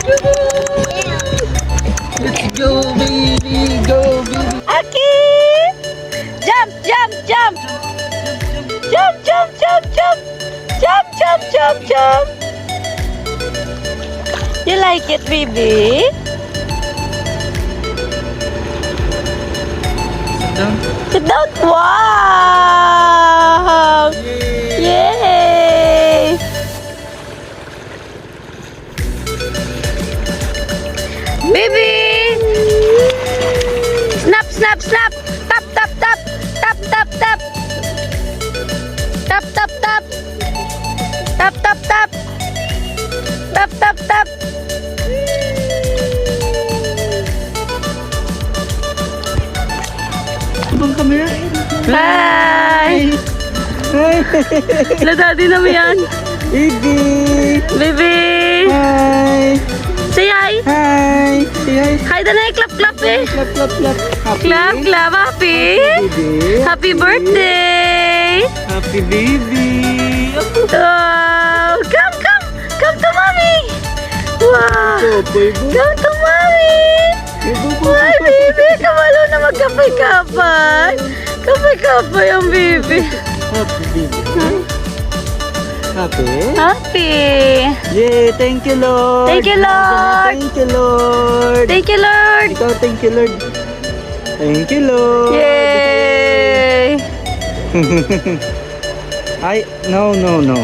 Let's go, baby. Go, baby. Aki! Jump, jump, jump! Jump, jump, jump, jump! Jump, jump, jump, jump! You like it, baby? Sit down. Sit down. Wow! Yay! Baby! Snap, snap, snap! Tap, tap, tap! Tap, tap, tap! Tap, tap, tap! Tap, tap, tap! Tap, tap, tap! Ibang camera. Hi! Hi. Hello, daddy naman yan. Baby. Baby! Hi. Say hi! Hi. Say hi. Hi, danay, clap, clap eh! Clap, clap, clap. Happy. Clap, clap, happy! Baby. Happy birthday! Happy baby. Wow! Come, come! Come to mommy! Wow! Go, baby. Come to mommy! Why, baby? Kamalo na magkapay-kapay! Kapay-kapay ang baby! Happy baby. Happy. Happy! Yay, thank you, Lord. Thank you, Lord. Thank you, Lord. Thank you, Lord! Ikaw, thank you, Lord. Thank you, Lord. Yay! Ay, no, no, no.